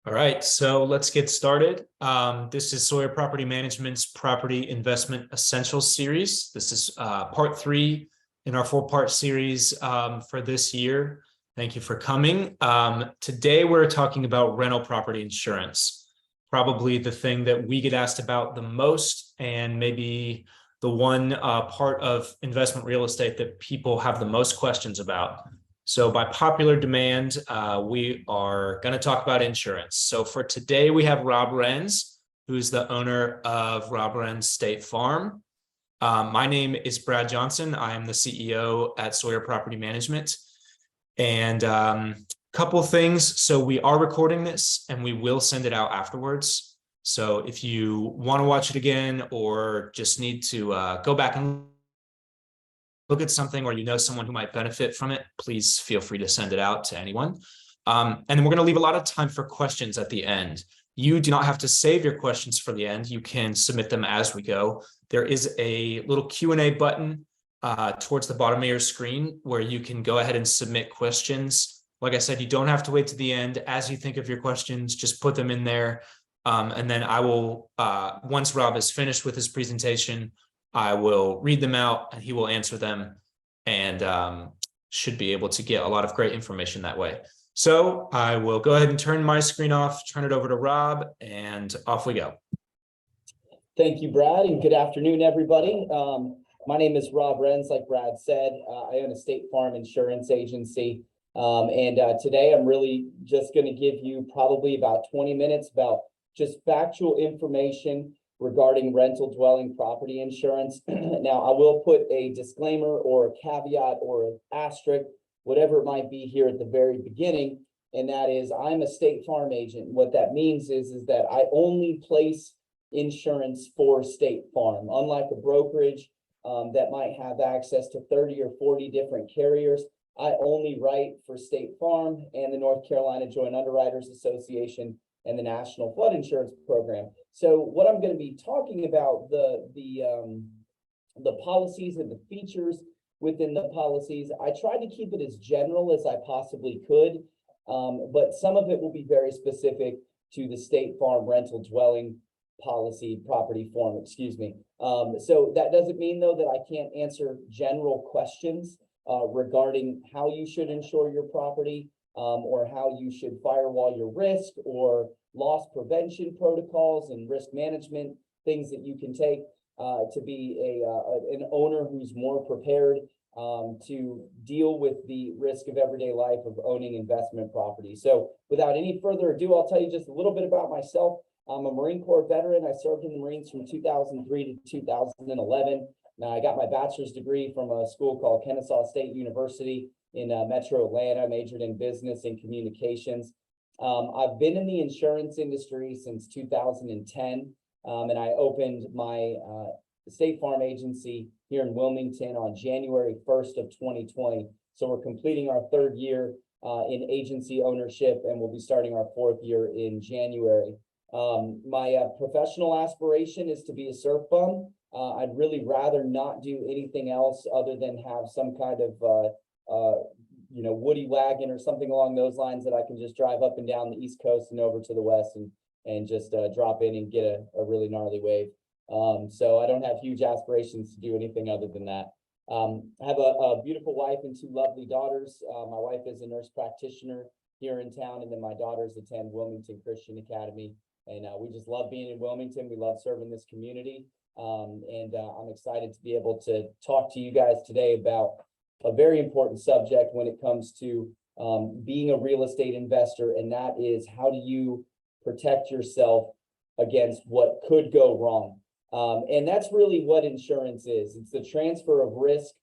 All right, so let's get started. This is Sawyer Property Management's Property Investment Essentials series. This is part 3 in our 4-part series for this year. Thank you for coming. Today, we're talking about rental property insurance, probably the thing that we get asked about the most, and maybe the one part of investment real estate that people have the most questions about. So by popular demand, we are going to talk about insurance. So for today, we have Rob Rens, who is the owner of Rob Rens State Farm. My name is Brad Johnson. I am the CEO at Sawyer Property Management. And couple of things. So we are recording this and we will send it out afterwards. So if you want to watch it again or just need to go back and look at something, or you know someone who might benefit from it, please feel free to send it out to anyone. And then we're going to leave a lot of time for questions at the end. You do not have to save your questions for the end. You can submit them as we go. There is a little Q&A button towards the bottom of your screen where you can go ahead and submit questions. Like I said, you don't have to wait to the end. As you think of your questions, just put them in there. And then I will, once Rob is finished with his presentation, I will read them out and he will answer them, and should be able to get a lot of great information that way. So I will go ahead and turn my screen off, turn it over to Rob, and off we go. Thank you, Brad, and good afternoon, everybody. My name is Rob Rens, like Brad said. I own a State Farm insurance agency. Today I'm really just going to give you probably about 20 minutes about just factual information regarding rental dwelling property insurance. Now, I will put a disclaimer or a caveat or an asterisk, whatever it might be here at the very beginning, and that is I'm a State Farm agent. What that means is that I only place insurance for State Farm. Unlike a brokerage that might have access to 30 or 40 different carriers, I only write for State Farm and the North Carolina Joint Underwriters Association and the National Flood Insurance Program. So what I'm going to be talking about, the policies and the features within the policies, I tried to keep it as general as I possibly could, but some of it will be very specific to the State Farm rental dwelling policy property form, excuse me. So that doesn't mean, though, that I can't answer general questions regarding how you should insure your property, or how you should firewall your risk, or loss prevention protocols and risk management, things that you can take to be an owner who's more prepared to deal with the risk of everyday life of owning investment property. So without any further ado, I'll tell you just a little bit about myself. I'm a Marine Corps veteran. I served in the Marines from 2003 to 2011. Now, I got my bachelor's degree from a school called Kennesaw State University in Metro Atlanta. I majored in business and communications. I've been in the insurance industry since 2010, and I opened my State Farm agency here in Wilmington on January 1st of 2020. So we're completing our 3rd year in agency ownership, and we'll be starting our 4th year in January. My professional aspiration is to be a surf bum. I'd really rather not do anything else other than have some kind of woody wagon or something along those lines that I can just drive up and down the East Coast and over to the West and just drop in and get a really gnarly wave. So I don't have huge aspirations to do anything other than that. I have a beautiful wife and 2 lovely daughters. My wife is a nurse practitioner here in town, and then my daughters attend Wilmington Christian Academy. And we just love being in Wilmington. We love serving this community. I'm excited to be able to talk to you guys today about a very important subject when it comes to being a real estate investor, and that is, how do you protect yourself against what could go wrong? And that's really what insurance is. It's the transfer of risk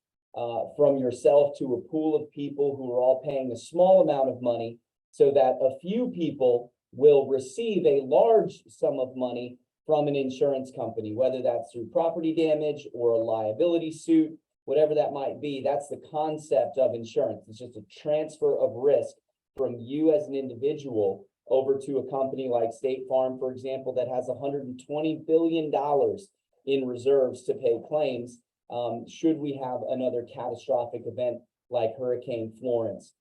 from yourself to a pool of people who are all paying a small amount of money so that a few people will receive a large sum of money from an insurance company, whether that's through property damage or a liability suit, whatever that might be. That's the concept of insurance. It's just a transfer of risk from you as an individual over to a company like State Farm, for example, that has $120 billion in reserves to pay claims should we have another catastrophic event like Hurricane Florence.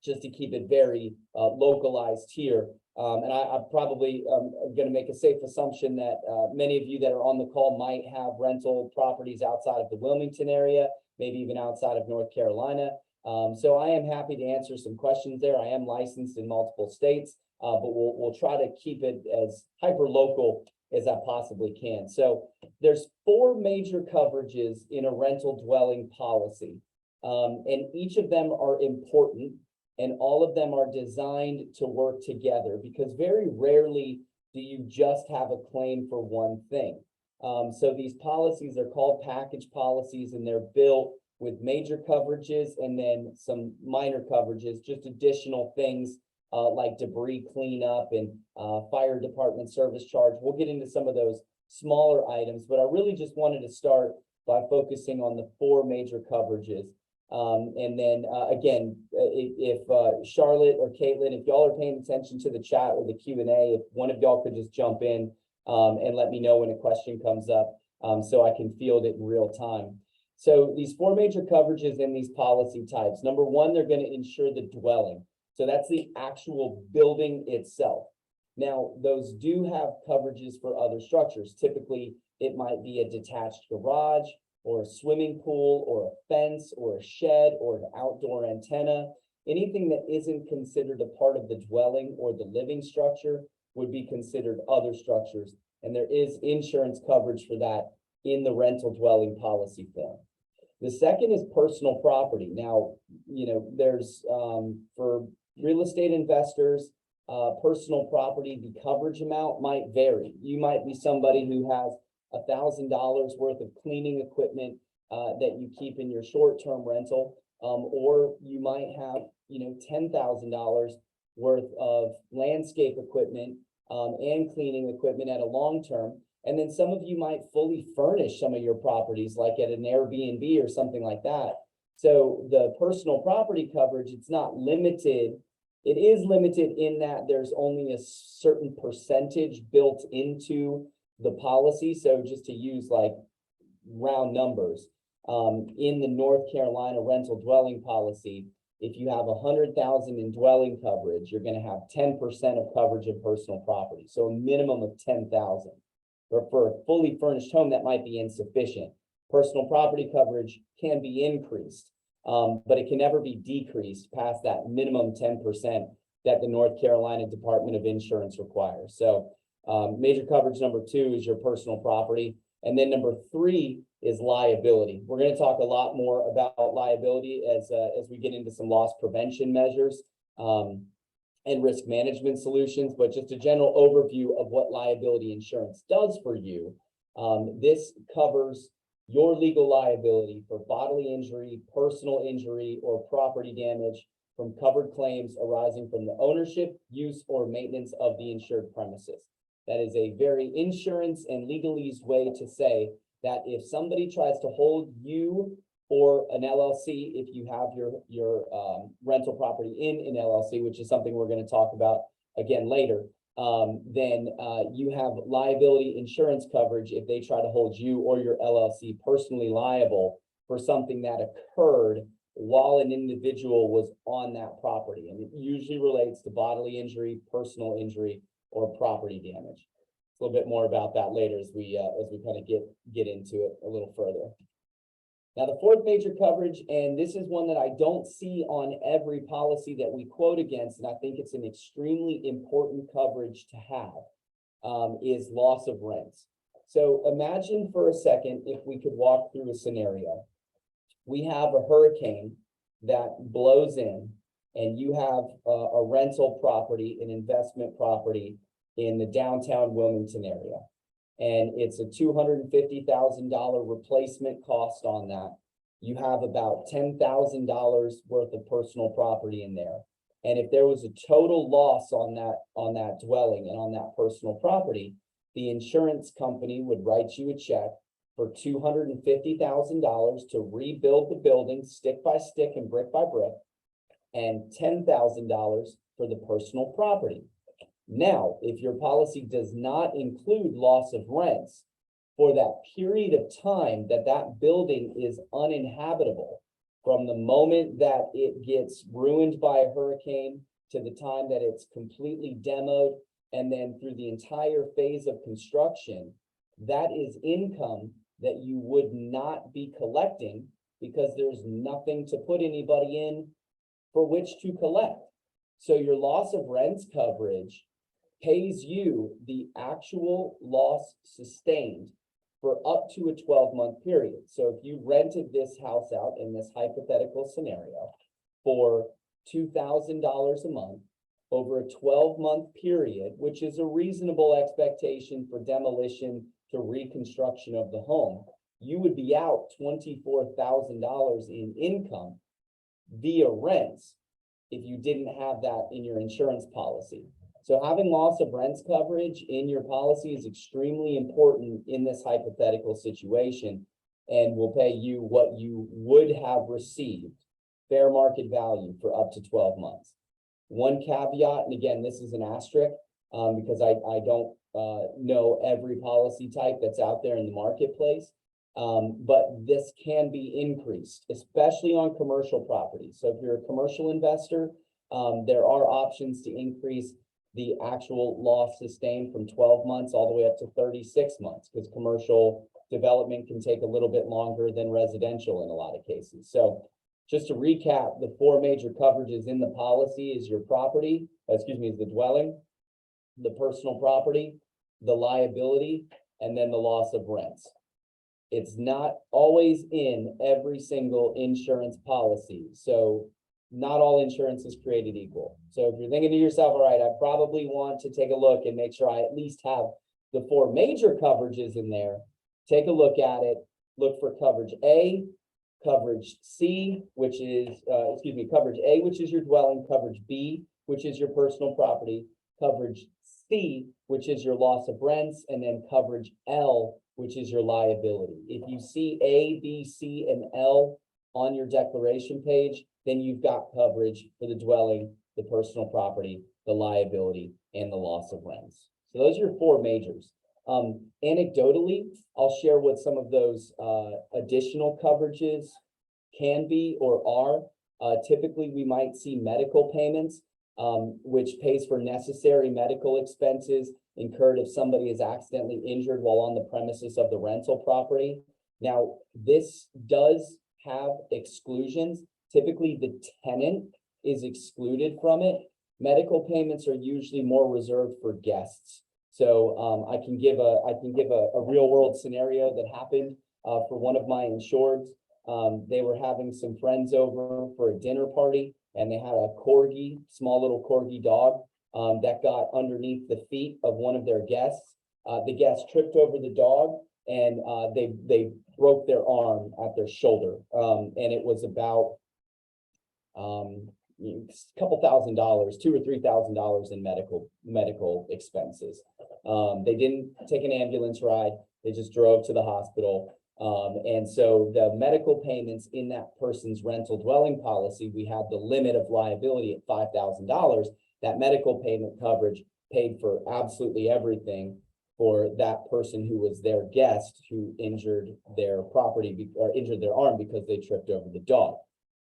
just to keep it very localized here. And I'm probably going to make a safe assumption that many of you that are on the call might have rental properties outside of the Wilmington area, maybe even outside of North Carolina. So I am happy to answer some questions there. I am licensed in multiple states, but we'll try to keep it as hyper local as I possibly can. So there's 4 major coverages in a rental dwelling policy, and each of them are important. And all of them are designed to work together, because very rarely do you just have a claim for one thing. So these policies are called package policies, and they're built with major coverages and then some minor coverages, just additional things like debris cleanup and fire department service charge. We'll get into some of those smaller items, but I really just wanted to start by focusing on the 4 major coverages. And then again, if Charlotte or Caitlin, if y'all are paying attention to the chat or the Q&A, if one of y'all could just jump in and let me know when a question comes up, so I can field it in real time. So these 4 major coverages in these policy types. Number 1, they're going to insure the dwelling. So that's the actual building itself. Now, those do have coverages for other structures. Typically, it might be a detached garage, or a swimming pool, or a fence, or a shed, or an outdoor antenna. Anything that isn't considered a part of the dwelling or the living structure would be considered other structures. And there is insurance coverage for that in the rental dwelling policy form. The second is personal property. Now, there's for real estate investors, personal property, the coverage amount might vary. You might be somebody who has $1,000 worth of cleaning equipment that you keep in your short-term rental, or you might have, $10,000 worth of landscape equipment and cleaning equipment at a long-term. And then some of you might fully furnish some of your properties, like at an Airbnb or something like that. So the personal property coverage, it's not limited. It is limited in that there's only a certain percentage built into the policy. So just to use like round numbers, in the North Carolina rental dwelling policy, if you have 100,000 in dwelling coverage, you're going to have 10% of coverage of personal property. So a minimum of 10,000. But for a fully furnished home, that might be insufficient. Personal property coverage can be increased, but it can never be decreased past that minimum 10% that the North Carolina Department of Insurance requires. So major coverage number 2 is your personal property. And then number 3 is liability. We're going to talk a lot more about liability as we get into some loss prevention measures and risk management solutions, but just a general overview of what liability insurance does for you. This covers your legal liability for bodily injury, personal injury, or property damage from covered claims arising from the ownership, use, or maintenance of the insured premises. That is a very insurance and legalese way to say that if somebody tries to hold you or an LLC, if you have your rental property in an LLC, which is something we're going to talk about again later, then you have liability insurance coverage if they try to hold you or your LLC personally liable for something that occurred while an individual was on that property. And it usually relates to bodily injury, personal injury, or property damage. A little bit more about that later as we kind of get into it a little further. Now, the 4th major coverage, and this is one that I don't see on every policy that we quote against, and I think it's an extremely important coverage to have, is loss of rents. So imagine for a second if we could walk through a scenario. We have a hurricane that blows in, and you have a rental property, an investment property in the downtown Wilmington area. And it's a $250,000 replacement cost on that. You have about $10,000 worth of personal property in there. And if there was a total loss on that dwelling and on that personal property, the insurance company would write you a check for $250,000 to rebuild the building stick by stick and brick by brick, and $10,000 for the personal property. Now, if your policy does not include loss of rents for that period of time that that building is uninhabitable, From the moment that it gets ruined by a hurricane to the time that it's completely demoed, and then through the entire phase of construction, that is income that you would not be collecting because there's nothing to put anybody in for which to collect. So your loss of rents coverage pays you the actual loss sustained for up to a 12-month period. So if you rented this house out in this hypothetical scenario for $2,000 a month over a 12-month period, which is a reasonable expectation for demolition to reconstruction of the home, you would be out $24,000 in income via rents if you didn't have that in your insurance policy. So having loss of rents coverage in your policy is extremely important in this hypothetical situation and will pay you what you would have received, fair market value, for up to 12 months. One caveat, and again, this is an asterisk because I don't know every policy type that's out there in the marketplace, but this can be increased, especially on commercial properties. So if you're a commercial investor, there are options to increase the actual loss sustained from 12 months all the way up to 36 months, because commercial development can take a little bit longer than residential in a lot of cases. So just to recap, the four major coverages in the policy is your property, is the dwelling, the personal property, the liability, and then the loss of rents. It's not always in every single insurance policy. So not all insurance is created equal. So if you're thinking to yourself, all right, I probably want to take a look and make sure I at least have the four major coverages in there, take a look at it, look for coverage A, coverage C, which is, coverage A, which is your dwelling, coverage B, which is your personal property, coverage C, which is your loss of rents, and then coverage L, which is your liability. If you see A, B, C, and L on your declaration page, then you've got coverage for the dwelling, the personal property, the liability, and the loss of rents. So those are your four majors. Anecdotally, I'll share what some of those additional coverages can be or are. Typically, we might see medical payments, which pays for necessary medical expenses incurred if somebody is accidentally injured while on the premises of the rental property. Now, this does have exclusions. Typically, the tenant is excluded from it. Medical payments are usually more reserved for guests. So I can give a real world scenario that happened for one of my insureds. They were having some friends over for a dinner party, and they had a corgi, small little corgi dog that got underneath the feet of one of their guests. The guest tripped over the dog, and they broke their arm at their shoulder, and it was about a couple $1,000, $2,000 or $3,000 in medical expenses. They didn't take an ambulance ride; they just drove to the hospital. And so the medical payments in that person's rental dwelling policy, we have the limit of liability at $5,000. That medical payment coverage paid for absolutely everything for that person who was their guest who injured their property or injured their arm because they tripped over the dog.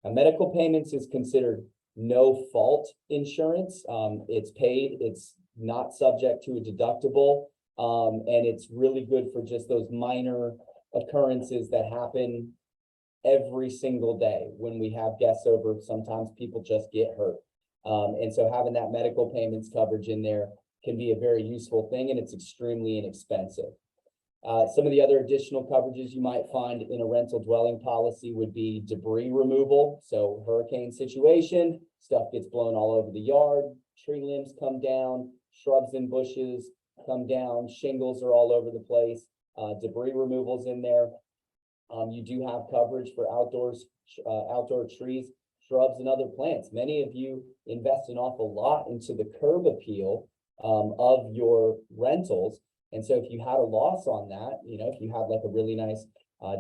Now, medical payments is considered no fault insurance. It's paid, it's not subject to a deductible, and it's really good for just those minor occurrences that happen every single day. When we have guests over, sometimes people just get hurt. And so having that medical payments coverage in there can be a very useful thing, and it's extremely inexpensive. Some of the other additional coverages you might find in a rental dwelling policy would be debris removal. So hurricane situation, stuff gets blown all over the yard, tree limbs come down, shrubs and bushes come down, shingles are all over the place, debris removals in there. You do have coverage for outdoor trees, shrubs, and other plants. Many of you invest an awful lot into the curb appeal of your rentals. And so if you had a loss on that, if you had like a really nice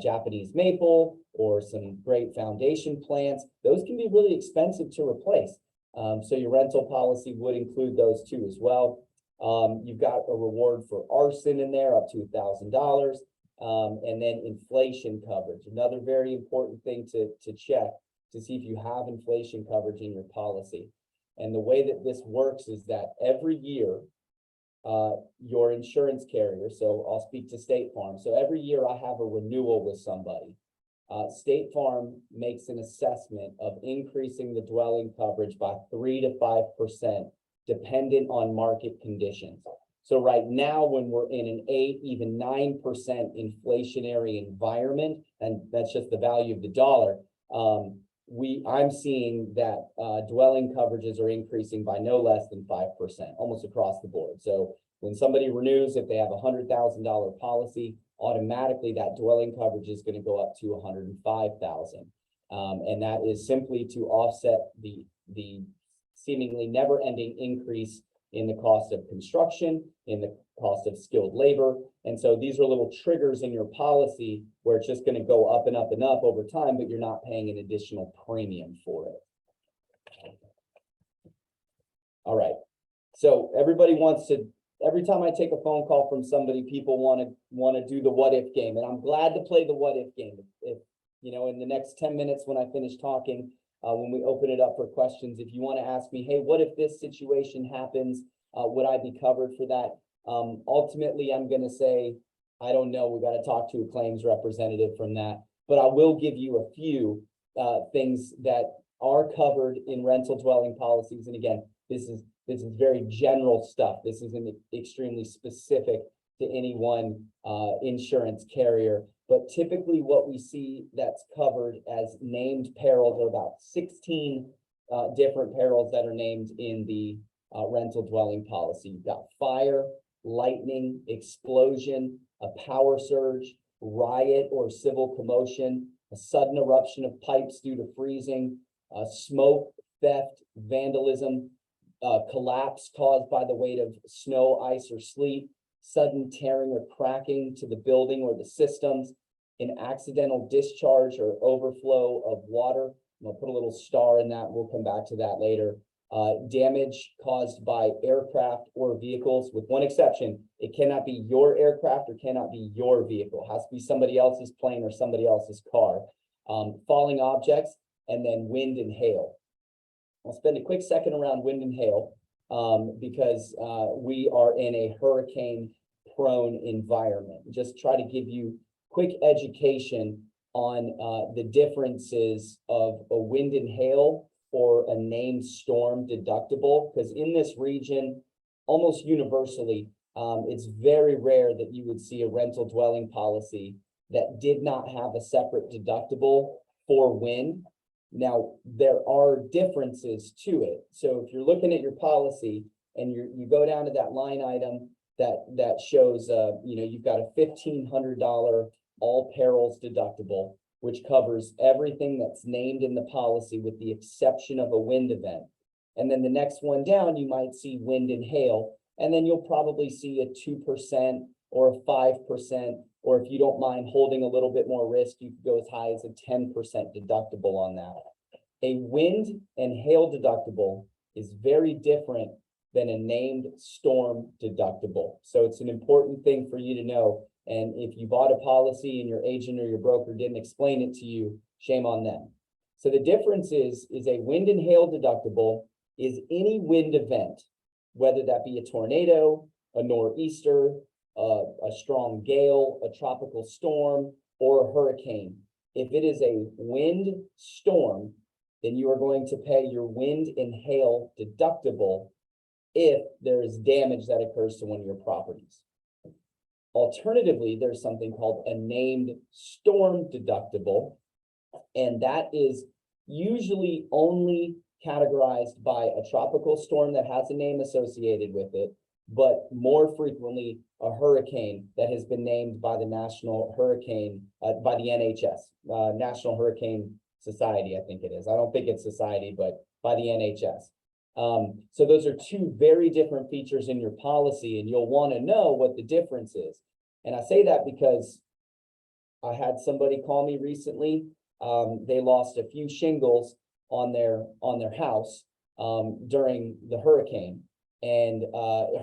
Japanese maple or some great foundation plants, those can be really expensive to replace. So your rental policy would include those too as well. You've got a reward for arson in there up to $1,000. And then inflation coverage. Another very important thing to check to see if you have inflation coverage in your policy. And the way that this works is that every year, your insurance carrier, so I'll speak to State Farm. So every year I have a renewal with somebody. State Farm makes an assessment of increasing the dwelling coverage by 3 to 5%, dependent on market conditions. So right now, when we're in an 8, even 9% inflationary environment, and that's just the value of the dollar, I'm seeing that dwelling coverages are increasing by no less than 5%, almost across the board. So when somebody renews, if they have a $100,000 policy, automatically that dwelling coverage is going to go up to $105,000, and that is simply to offset the seemingly never-ending increase in the cost of construction, in the cost of skilled labor. And so these are little triggers in your policy where it's just going to go up and up and up over time, but you're not paying an additional premium for it. All right. So everybody wants to, every time I take a phone call from somebody, people want to do the what if game. And I'm glad to play the what if game. If you know, in the next 10 minutes when I finish talking, when we open it up for questions, if you want to ask me, hey, what if this situation happens? Would I be covered for that? Ultimately, I'm going to say, I don't know. We got to talk to a claims representative from that. But I will give you a few things that are covered in rental dwelling policies. And again, this is very general stuff. This isn't extremely specific to any one insurance carrier. But typically what we see that's covered as named perils are about 16 different perils that are named in the rental dwelling policy. You've got fire, lightning, explosion, a power surge, riot or civil commotion, a sudden eruption of pipes due to freezing, smoke, theft, vandalism, collapse caused by the weight of snow, ice, or sleet, sudden tearing or cracking to the building or the systems, an accidental discharge or overflow of water. I'll put a little star in that. We'll come back to that later. Damage caused by aircraft or vehicles, with one exception. It cannot be your aircraft or cannot be your vehicle. It has to be somebody else's plane or somebody else's car. Falling objects, and then wind and hail. I'll spend a quick second around wind and hail because we are in a hurricane-prone environment. Just try to give you quick education on the differences of a wind and hail or a named storm deductible, because in this region, almost universally, it's very rare that you would see a rental dwelling policy that did not have a separate deductible for wind. Now, there are differences to it. So if you're looking at your policy and you go down to that line item that shows, you've got a $1,500 all perils deductible, which covers everything that's named in the policy with the exception of a wind event. And then the next one down, you might see wind and hail, and then you'll probably see a 2% or a 5%, or if you don't mind holding a little bit more risk, you could go as high as a 10% deductible on that. A wind and hail deductible is very different than a named storm deductible. So it's an important thing for you to know. And if you bought a policy and your agent or your broker didn't explain it to you, shame on them. So the difference is a wind and hail deductible is any wind event, whether that be a tornado, a nor'easter, a strong gale, a tropical storm, or a hurricane. If it is a wind storm, then you are going to pay your wind and hail deductible if there is damage that occurs to one of your properties. Alternatively, there's something called a named storm deductible, and that is usually only categorized by a tropical storm that has a name associated with it, but more frequently a hurricane that has been named by the National Hurricane, by the NHS, National Hurricane Society, I think it is. I don't think it's society, but by the NHS. So those are two very different features in your policy, and you'll want to know what the difference is. And I say that because I had somebody call me recently. They lost a few shingles on their house during the hurricane, and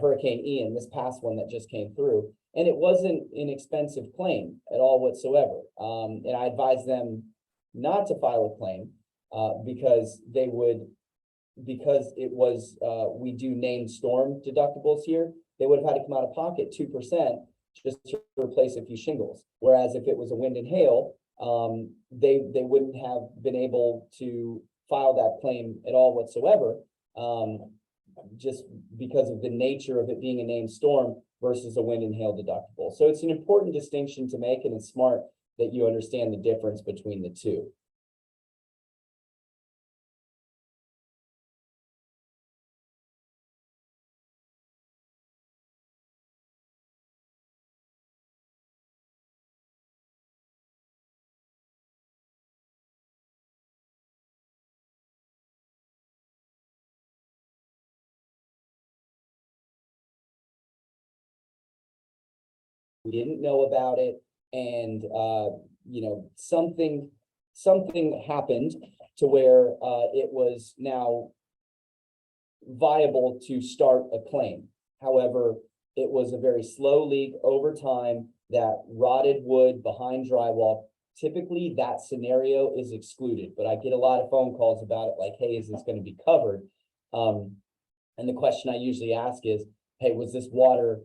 Hurricane Ian, this past one that just came through. And it wasn't an expensive claim at all whatsoever. And I advised them not to file a claim. because it was, we do named storm deductibles here, they would have had to come out of pocket 2% just to replace a few shingles. Whereas if it was a wind and hail, they wouldn't have been able to file that claim at all whatsoever, just because of the nature of it being a named storm versus a wind and hail deductible. So it's an important distinction to make, and it's smart that you understand the difference between the two. We didn't know about it, and something happened to where it was now viable to start a claim. However, it was a very slow leak over time that rotted wood behind drywall. Typically that scenario is excluded, but I get a lot of phone calls about it like, hey, is this going to be covered? And the question I usually ask is, hey, was this water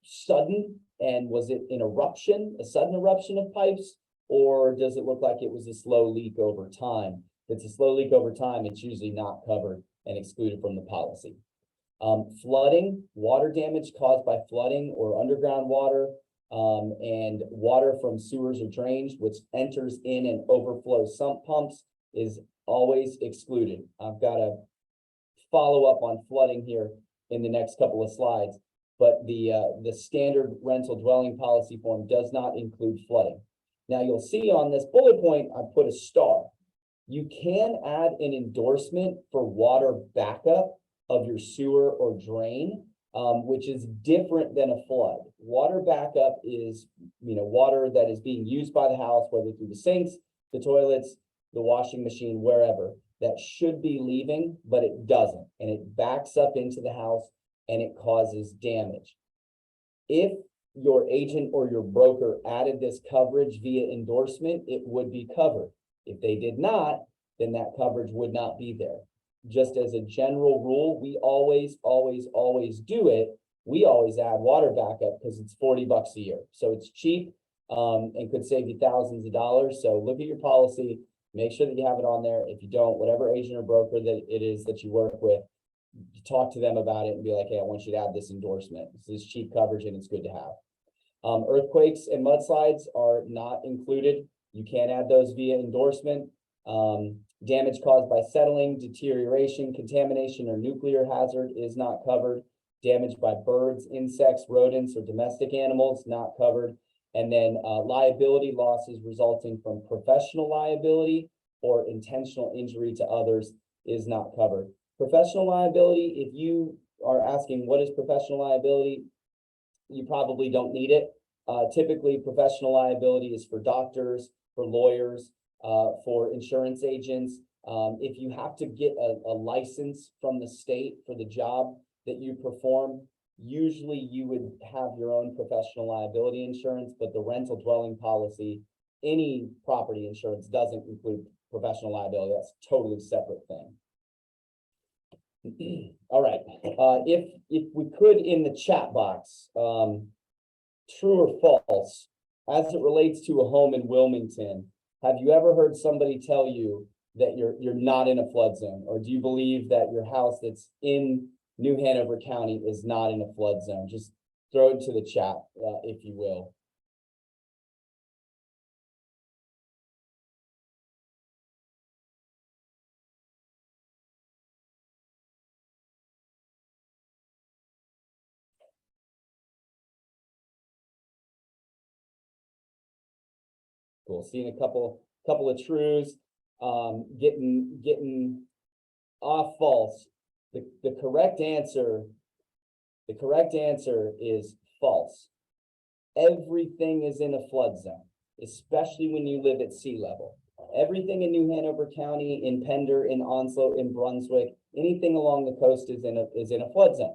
sudden, and was it a sudden eruption of pipes, or does it look like it was a slow leak over time? If it's a slow leak over time, it's usually not covered and excluded from the policy. Flooding, water damage caused by flooding or underground water, and water from sewers or drains which enters in and overflows sump pumps is always excluded. I've got a follow up on flooding here in the next couple of slides, but the standard rental dwelling policy form does not include flooding. Now you'll see on this bullet point, I put a star. You can add an endorsement for water backup of your sewer or drain, which is different than a flood. Water backup is, water that is being used by the house, whether through the sinks, the toilets, the washing machine, wherever, that should be leaving, but it doesn't, and it backs up into the house and it causes damage. If your agent or your broker added this coverage via endorsement, it would be covered. If they did not, then that coverage would not be there. Just as a general rule, we always do it. We always add water backup because it's $40 a year. So it's cheap and could save you thousands of dollars. So look at your policy, make sure that you have it on there. If you don't, whatever agent or broker that it is that you work with, talk to them about it and be like, hey, I want you to add this endorsement. This is cheap coverage and it's good to have. Earthquakes and mudslides are not included. You can't add those via endorsement. Damage caused by settling, deterioration, contamination, or nuclear hazard is not covered. Damage by birds, insects, rodents, or domestic animals, not covered. And then liability losses resulting from professional liability or intentional injury to others is not covered. Professional liability, if you are asking what is professional liability, you probably don't need it. Typically, professional liability is for doctors, for lawyers, for insurance agents. If you have to get a license from the state for the job that you perform, usually you would have your own professional liability insurance, but the rental dwelling policy, any property insurance doesn't include professional liability. That's a totally separate thing. All right, if we could in the chat box, true or false, as it relates to a home in Wilmington, have you ever heard somebody tell you that you're not in a flood zone? Or do you believe that your house that's in New Hanover County is not in a flood zone? Just throw it to the chat, if you will. Cool. Seeing a couple of trues, getting off false. The correct answer is false. Everything is in a flood zone, especially when you live at sea level. Everything in New Hanover County, in Pender, in Onslow, in Brunswick, anything along the coast is in a flood zone.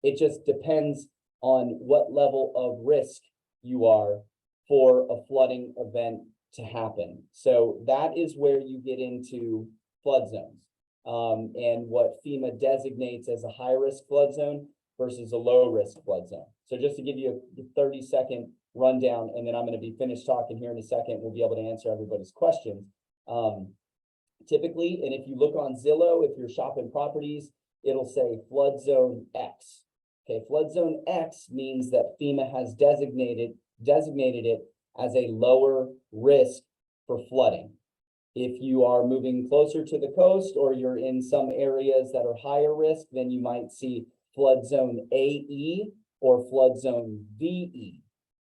It just depends on what level of risk you are for a flooding event to happen. So that is where you get into flood zones, and what FEMA designates as a high-risk flood zone versus a low-risk flood zone. So just to give you a 30-second rundown, and then I'm going to be finished talking here in a second. We'll be able to answer everybody's questions. Typically, and if you look on Zillow, if you're shopping properties, it'll say flood zone X. Okay, flood zone X means that FEMA has designated it as a lower risk for flooding. If you are moving closer to the coast or you're in some areas that are higher risk, then you might see flood zone AE or flood zone VE.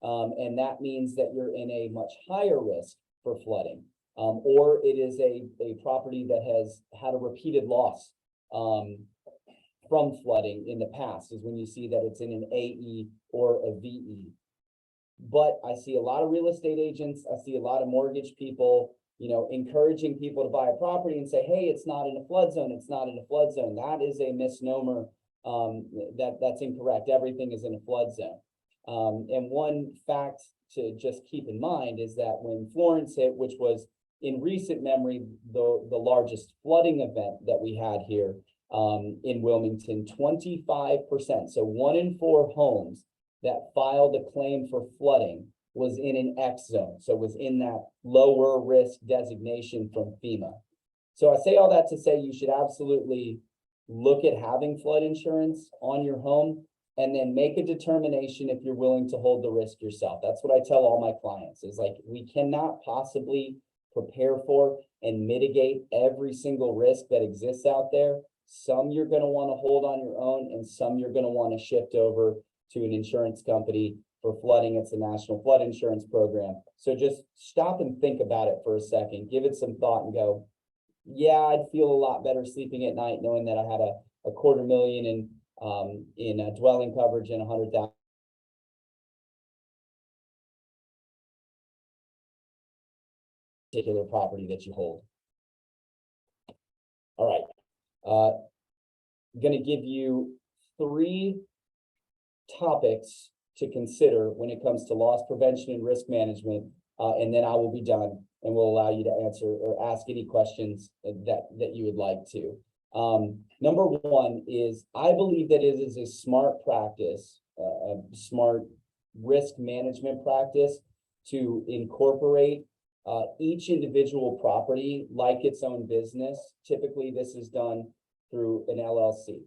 And that means that you're in a much higher risk for flooding. Or it is a property that has had a repeated loss from flooding in the past, is when you see that it's in an AE or a VE. But I see a lot of real estate agents, I see a lot of mortgage people, encouraging people to buy a property and say, hey, it's not in a flood zone, it's not in a flood zone. That is a misnomer. That's incorrect. Everything is in a flood zone. And one fact to just keep in mind is that when Florence hit, which was in recent memory, the largest flooding event that we had here in Wilmington, 25%. So 1 in 4 homes that filed a claim for flooding was in an X zone. So it was in that lower risk designation from FEMA. So I say all that to say you should absolutely look at having flood insurance on your home, and then make a determination if you're willing to hold the risk yourself. That's what I tell all my clients, is like, we cannot possibly prepare for and mitigate every single risk that exists out there. Some you're going to want to hold on your own, and some you're going to want to shift over to an insurance company for flooding. It's a national flood insurance program. So just stop and think about it for a second, give it some thought and go, yeah, I'd feel a lot better sleeping at night knowing that I had a $250,000 in dwelling coverage and 100,000 particular property that you hold. All right, I'm going to give you 3 topics to consider when it comes to loss prevention and risk management, and then I will be done and will allow you to answer or ask any questions that you would like to. Number 1 is, I believe that it is a smart practice, a smart risk management practice, to incorporate each individual property like its own business. Typically, this is done through an LLC.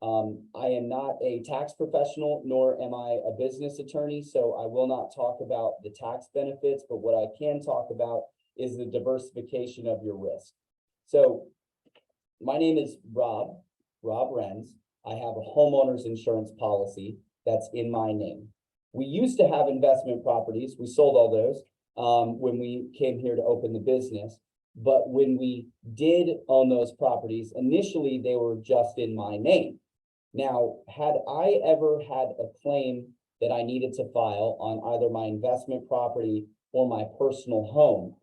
I am not a tax professional, nor am I a business attorney, so I will not talk about the tax benefits, but what I can talk about is the diversification of your risk. So my name is Rob Rens. I have a homeowners insurance policy that's in my name. We used to have investment properties. We sold all those when we came here to open the business. But when we did own those properties, initially they were just in my name. Now, had I ever had a claim that I needed to file on either my investment property or my personal home,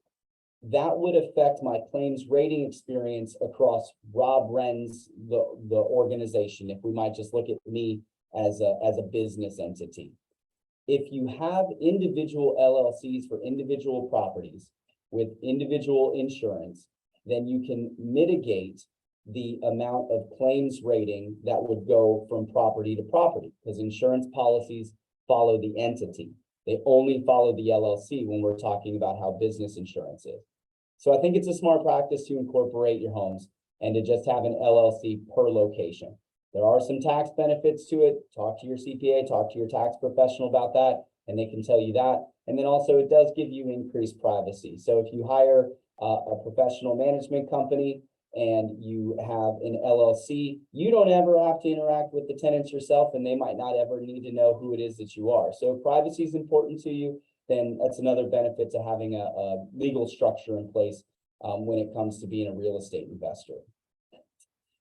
that would affect my claims rating experience across Rob Rens, the organization, if we might just look at me as a business entity. If you have individual LLCs for individual properties with individual insurance, then you can mitigate the amount of claims rating that would go from property to property, because insurance policies follow the entity. They only follow the LLC when we're talking about how business insurance is. So I think it's a smart practice to incorporate your homes and to just have an LLC per location. There are some tax benefits to it. Talk to your CPA, talk to your tax professional about that, and they can tell you that. And then also it does give you increased privacy. So if you hire a professional management company and you have an LLC, you don't ever have to interact with the tenants yourself, and they might not ever need to know who it is that you are. So if privacy is important to you, then that's another benefit to having a legal structure in place when it comes to being a real estate investor.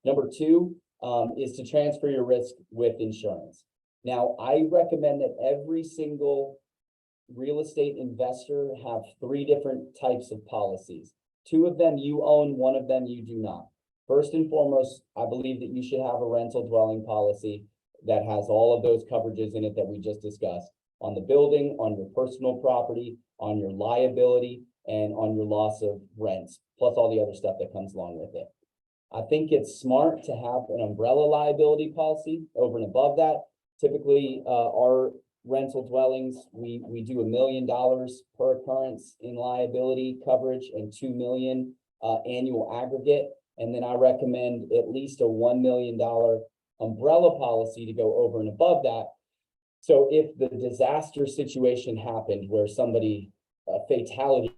Number 2 is to transfer your risk with insurance. Now, I recommend that every single real estate investor have 3 different types of policies. 2 of them you own, 1 of them you do not. First and foremost, I believe that you should have a rental dwelling policy that has all of those coverages in it that we just discussed, on the building, on your personal property, on your liability, and on your loss of rents, plus all the other stuff that comes along with it. I think it's smart to have an umbrella liability policy over and above that. Typically, our rental dwellings, we do $1 million per occurrence in liability coverage and 2 million annual aggregate. And then I recommend at least a $1 million umbrella policy to go over and above that. So if the disaster situation happened where somebody, a fatality,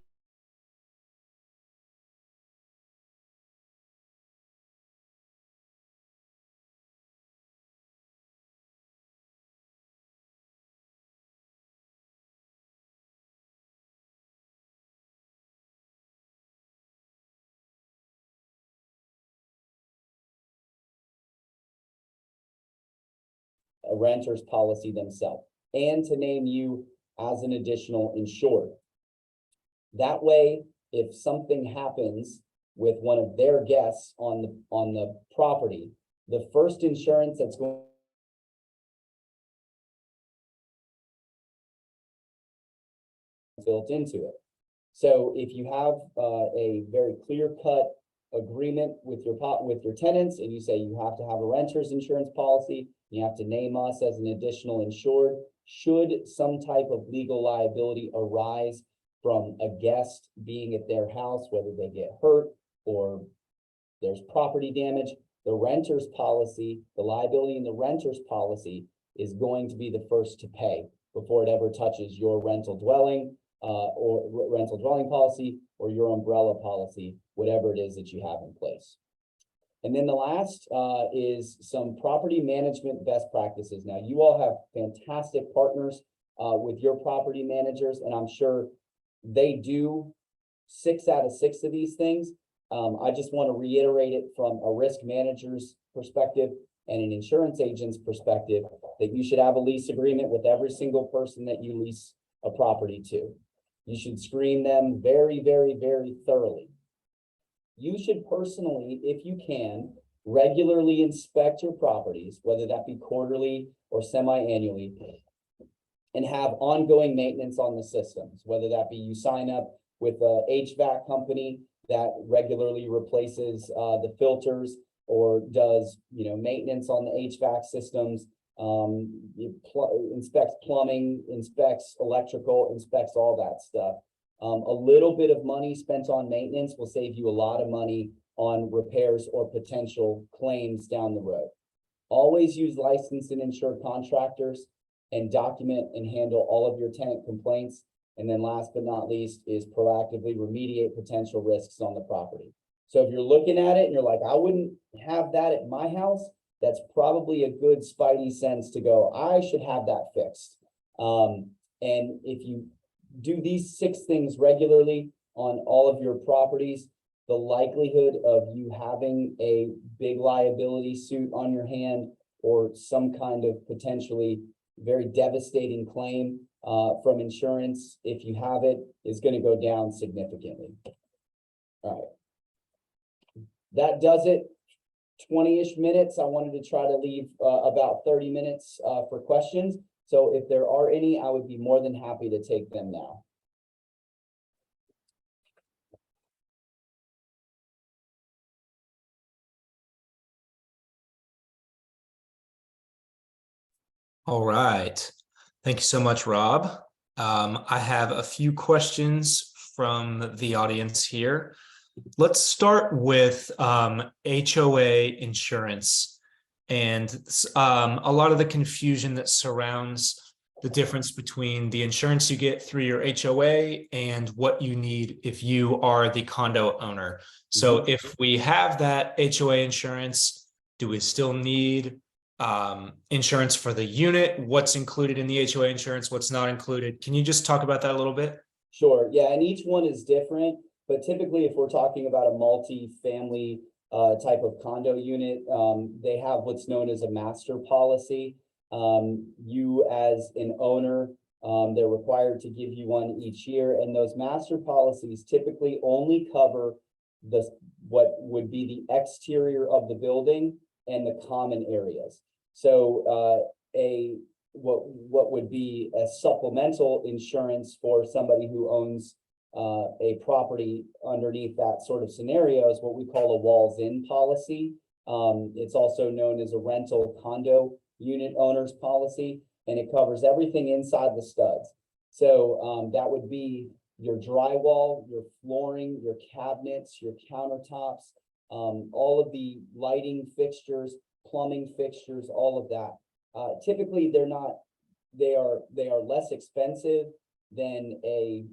a renter's policy themselves, and to name you as an additional insured. That way, if something happens with one of their guests on the property, the first insurance that's going built into it. So if you have a very clear-cut agreement with your tenants, and you say you have to have a renter's insurance policy, you have to name us as an additional insured, should some type of legal liability arise from a guest being at their house, whether they get hurt or there's property damage, the renter's policy, the liability in the renter's policy is going to be the first to pay before it ever touches your rental dwelling or rental dwelling policy or your umbrella policy, whatever it is that you have in place. And then the last is some property management best practices. Now, you all have fantastic partners with your property managers, and I'm sure they do 6 out of 6 of these things. I just want to reiterate it from a risk manager's perspective and an insurance agent's perspective that you should have a lease agreement with every single person that you lease a property to. You should screen them very, very, very thoroughly. You should personally, if you can, regularly inspect your properties, whether that be quarterly or semi-annually, and have ongoing maintenance on the systems, whether that be you sign up with a HVAC company that regularly replaces the filters or does maintenance on the HVAC systems, inspects plumbing, inspects electrical, inspects all that stuff. A little bit of money spent on maintenance will save you a lot of money on repairs or potential claims down the road. Always use licensed and insured contractors and document and handle all of your tenant complaints. And then last but not least is proactively remediate potential risks on the property. So if you're looking at it and you're like, I wouldn't have that at my house, that's probably a good spidey sense to go, I should have that fixed. And if you do these 6 things regularly on all of your properties, the likelihood of you having a big liability suit on your hand or some kind of potentially very devastating claim from insurance, if you have it, is going to go down significantly. All right. That does it. 20-ish minutes. I wanted to try to leave about 30 minutes for questions. So if there are any, I would be more than happy to take them now. All right. Thank you so much, Rob. I have a few questions from the audience here. Let's start with HOA insurance and a lot of the confusion that surrounds the difference between the insurance you get through your HOA and what you need if you are the condo owner. So if we have that HOA insurance, do we still need insurance for the unit? What's included in the HOA insurance? What's not included? Can you just talk about that a little bit? Sure. Yeah, and each one is different. But typically, if we're talking about a multi-family type of condo unit, they have what's known as a master policy. You as an owner, they're required to give you one each year. And those master policies typically only cover what would be the exterior of the building and the common areas. So what would be a supplemental insurance for somebody who owns a property underneath that sort of scenario is what we call a walls-in policy. It's also known as a rental condo unit owner's policy, and it covers everything inside the studs. So that would be your drywall, your flooring, your cabinets, your countertops, all of the lighting fixtures, plumbing fixtures, all of that. Typically, they are less expensive than a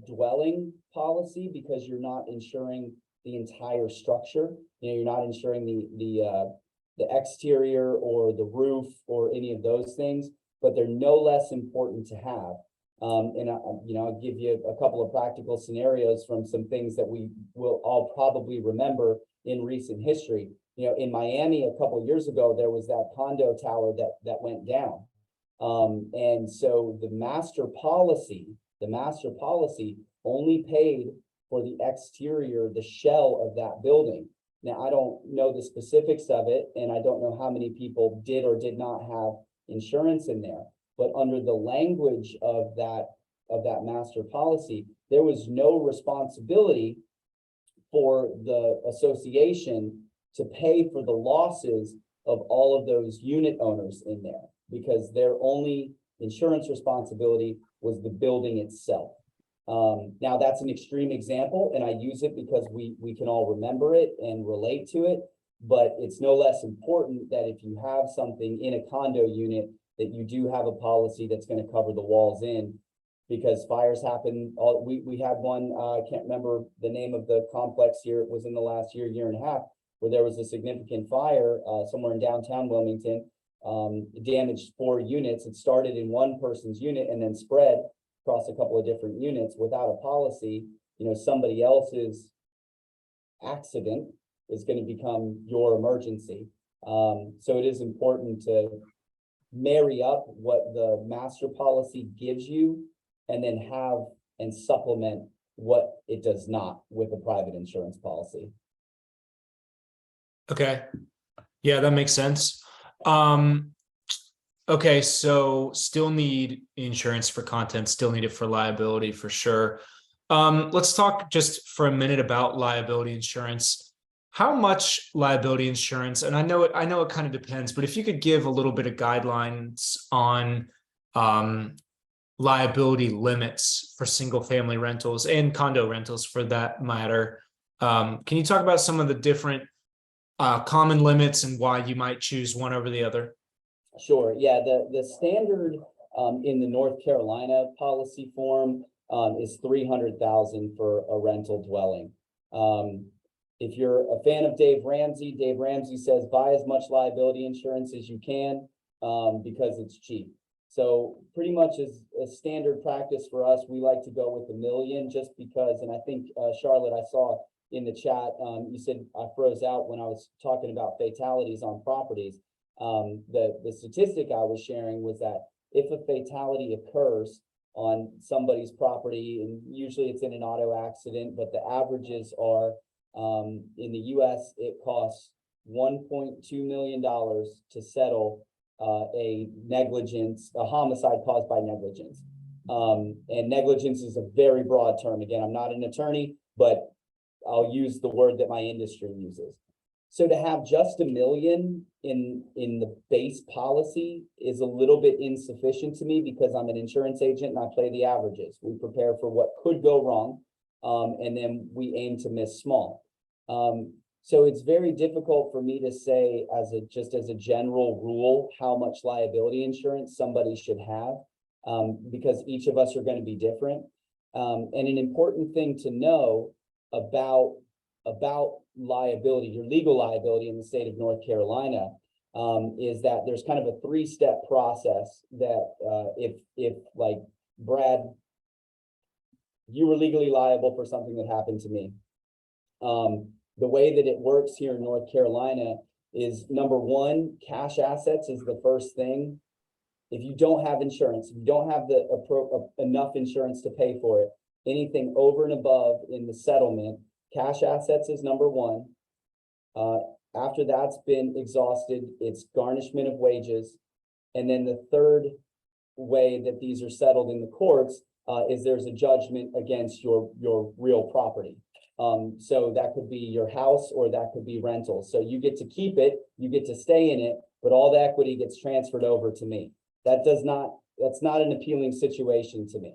dwelling policy because you're not insuring the entire structure. You know, you're not insuring the exterior or the roof or any of those things, but they're no less important to have. I'll give you a couple of practical scenarios from some things that we will all probably remember in recent history. You know, in Miami a couple of years ago, there was that condo tower that went down. And so the master policy only paid for the exterior, the shell of that building. Now, I don't know the specifics of it, and I don't know how many people did or did not have insurance in there. But under the language of that master policy, there was no responsibility for the association to pay for the losses of all of those unit owners in there, because their only insurance responsibility was the building itself. Now that's an extreme example, and I use it because we can all remember it and relate to it, but it's no less important that if you have something in a condo unit, that you do have a policy that's going to cover the walls in, because fires happen. We had one, I can't remember the name of the complex here. It was in the last year and a half, where there was a significant fire somewhere in downtown Wilmington. It damaged 4 units. It started in one person's unit and then spread across a couple of different units without a policy. You know, somebody else's accident is going to become your emergency. So it is important to marry up what the master policy gives you and then have and supplement what it does not with a private insurance policy. Okay. Yeah, that makes sense. Okay, so still need insurance for content, still need it for liability for sure. Let's talk just for a minute about liability insurance. How much liability insurance, and I know it kind of depends, but if you could give a little bit of guidelines on liability limits for single family rentals and condo rentals for that matter. Can you talk about some of the different common limits and why you might choose one over the other? Sure. Yeah, the standard in the North Carolina policy form is $300,000 for a rental dwelling. If you're a fan of Dave Ramsey says buy as much liability insurance as you can because it's cheap. So pretty much as a standard practice for us, we like to go with $1 million just because, and I think Charlotte, I saw in the chat, you said I froze out when I was talking about fatalities on properties. The statistic I was sharing was that if a fatality occurs on somebody's property, and usually it's in an auto accident, but the averages are in the US, it costs $1.2 million to settle a homicide caused by negligence. And negligence is a very broad term. Again, I'm not an attorney, but I'll use the word that my industry uses. So to have just $1 million in the base policy is a little bit insufficient to me because I'm an insurance agent and I play the averages. We prepare for what could go wrong, and then we aim to miss small. So it's very difficult for me to say just as a general rule how much liability insurance somebody should have, because each of us are going to be different. And an important thing to know about liability, your legal liability in the state of North Carolina, is that there's kind of a 3-step process that if like Brad, you were legally liable for something that happened to me. The way that it works here in North Carolina is, number one, cash assets is the first thing. If you don't have insurance, if you don't have enough insurance to pay for it, anything over and above in the settlement, cash assets is number one. After that's been exhausted, it's garnishment of wages. And then the third way that these are settled in the courts is there's a judgment against your real property. So that could be your house or that could be rental. So you get to keep it, you get to stay in it, but all the equity gets transferred over to me. That's not an appealing situation to me.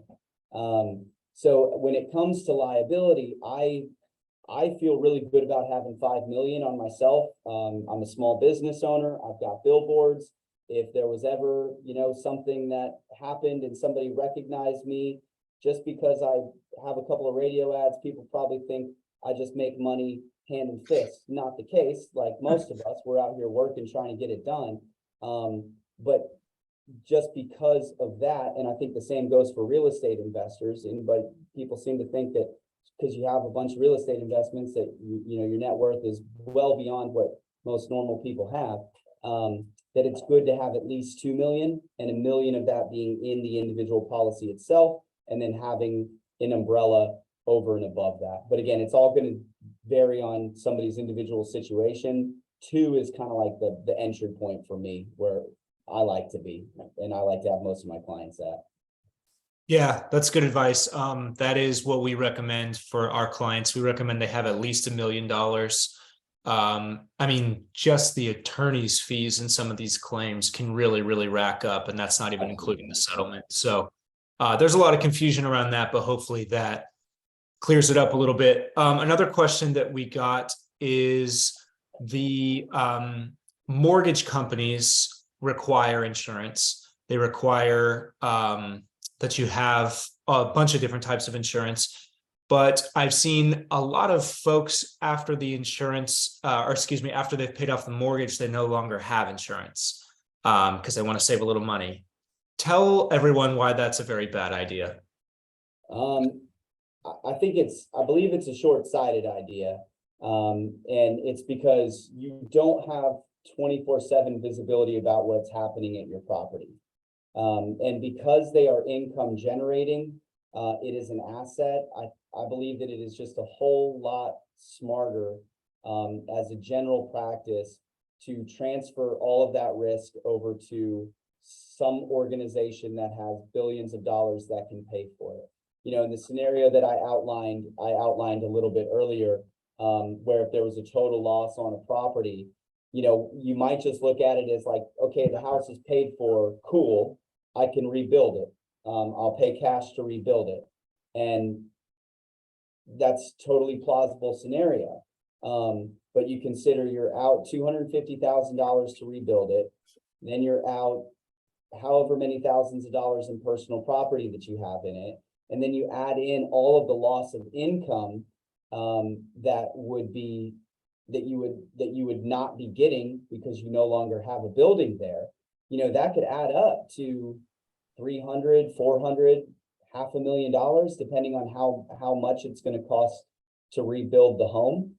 So when it comes to liability, I feel really good about having 5 million on myself. I'm a small business owner. I've got billboards. If there was ever, something that happened and somebody recognized me, just because I have a couple of radio ads, people probably think I just make money hand and fist. Not the case. Like most of us, we're out here working, trying to get it done. But just because of that, and I think the same goes for real estate investors, but people seem to think that because you have a bunch of real estate investments that your net worth is well beyond what most normal people have, that it's good to have at least 2 million and 1 million of that being in the individual policy itself, and then having an umbrella over and above that. But again, it's all going to vary on somebody's individual situation. 2 is kind of like the entry point for me, where I like to be, and I like to have most of my clients at. Yeah, that's good advice. That is what we recommend for our clients. We recommend they have at least $1 million. I mean, just the attorney's fees in some of these claims can really, really rack up, and that's not even including the settlement. So there's a lot of confusion around that, but hopefully that clears it up a little bit. Another question that we got is the mortgage companies require insurance. They require that you have a bunch of different types of insurance. But I've seen a lot of folks after the insurance, after they've paid off the mortgage, they no longer have insurance because they want to save a little money. Tell everyone why that's a very bad idea. I believe it's a short-sighted idea. And it's because you don't have 24/7 visibility about what's happening at your property. And because they are income generating, it is an asset. I believe that it is just a whole lot smarter as a general practice to transfer all of that risk over to some organization that has billions of dollars that can pay for it. In the scenario that I outlined a little bit earlier, where if there was a total loss on a property, you might just look at it as like, okay, the house is paid for, cool, I can rebuild it. I'll pay cash to rebuild it. And that's totally plausible scenario. But you consider you're out $250,000 to rebuild it. Then you're out however many thousands of dollars in personal property that you have in it. And then you add in all of the loss of income that you would not be getting because you no longer have a building there. That could add up to 300, 400, $500,000, depending on how much it's going to cost to rebuild the home.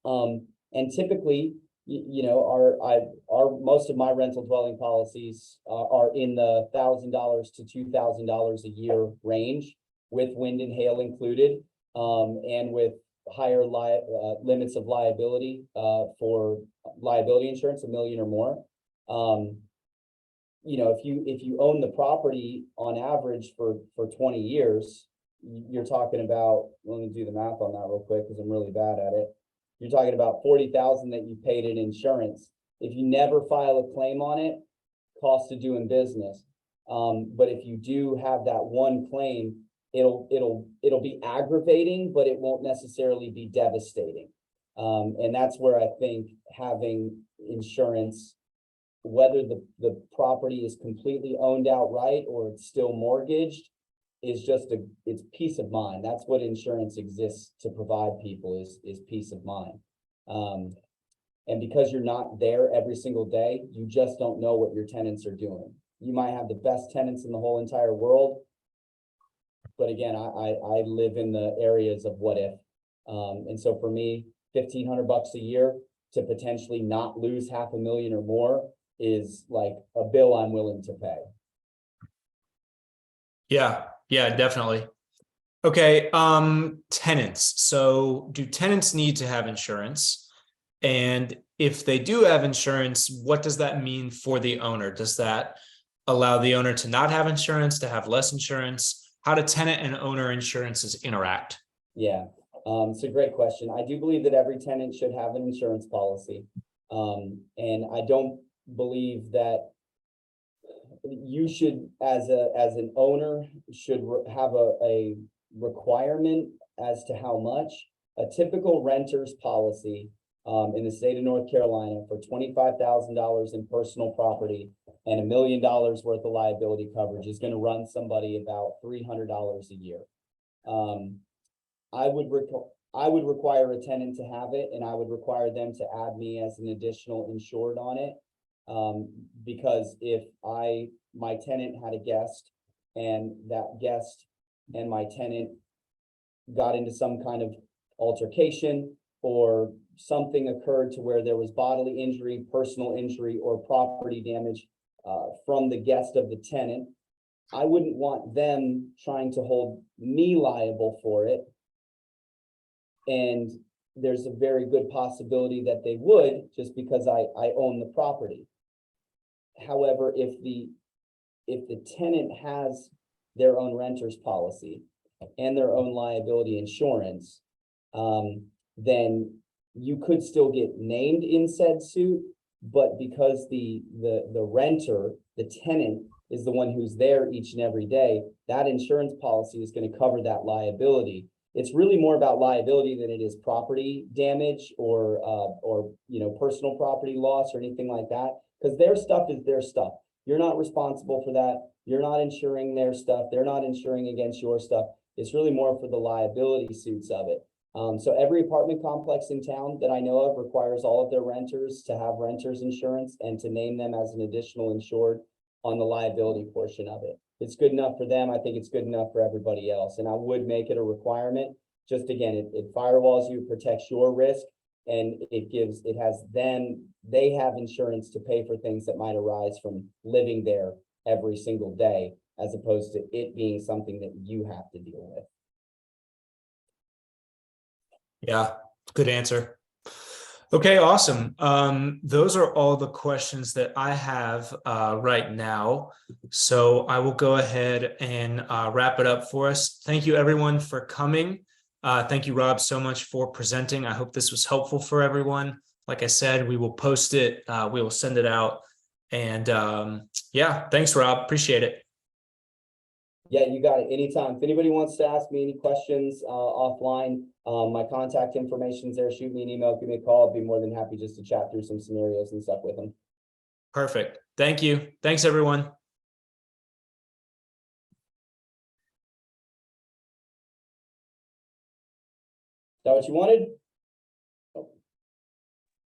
And typically, our most of my rental dwelling policies are in the $1,000 to $2,000 a year range, with wind and hail included, and with higher limits of liability for liability insurance, $1 million or more. If you own the property on average for 20 years, you're talking about, let me do the math on that real quick because I'm really bad at it. You're talking about $40,000 that you paid in insurance. If you never file a claim on it, cost of doing business. But if you do have that one claim, it'll be aggravating, but it won't necessarily be devastating. And that's where I think having insurance, whether the property is completely owned outright or it's still mortgaged, is it's peace of mind. That's what insurance exists to provide people, is peace of mind. And because you're not there every single day, you just don't know what your tenants are doing. You might have the best tenants in the whole entire world, but again, I live in the areas of what if. And so for me, $1,500 a year to potentially not lose $500,000 or more is like a bill I'm willing to pay. Yeah, definitely. Okay, tenants. So do tenants need to have insurance? And if they do have insurance, what does that mean for the owner? Does that allow the owner to not have insurance, to have less insurance? how do tenant and owner insurances interact? Yeah, it's a great question. I do believe that every tenant should have an insurance policy. And I don't believe that you should, as an owner, should have a requirement as to how much. A typical renter's policy in the state of North Carolina for $25,000 in personal property and $1 million worth of liability coverage is going to run somebody about $300 a year. I would require a tenant to have it, and I would require them to add me as an additional insured on it. Because if my tenant had a guest and that guest and my tenant got into some kind of altercation, or something occurred to where there was bodily injury, personal injury, or property damage from the guest of the tenant, I wouldn't want them trying to hold me liable for it. And there's a very good possibility that they would, just because I own the property. However, if the tenant has their own renter's policy and their own liability insurance, then you could still get named in said suit, but because the renter, the tenant, is the one who's there each and every day, that insurance policy is going to cover that liability. It's really more about liability than it is property damage or personal property loss or anything like that, because their stuff is their stuff. You're not responsible for that. You're not insuring their stuff. They're not insuring against your stuff. It's really more for the liability suits of it. So every apartment complex in town that I know of requires all of their renters to have renters insurance and to name them as an additional insured on the liability portion of it. It's good enough for them. I think it's good enough for everybody else. And I would make it a requirement. Just again, it firewalls you, protects your risk, and they have insurance to pay for things that might arise from living there every single day, as opposed to it being something that you have to deal with. Yeah, good answer. Okay, awesome. Those are all the questions that I have right now. So I will go ahead and wrap it up for us. Thank you everyone for coming. Thank you, Rob, so much for presenting. I hope this was helpful for everyone. Like I said, we will post it. We will send it out. And yeah, thanks, Rob. Appreciate it. Yeah, you got it. Anytime. If anybody wants to ask me any questions offline, my contact information is there. Shoot me an email, give me a call. I'd be more than happy just to chat through some scenarios and stuff with them. Perfect. Thank you. Thanks, everyone. Is that what you wanted?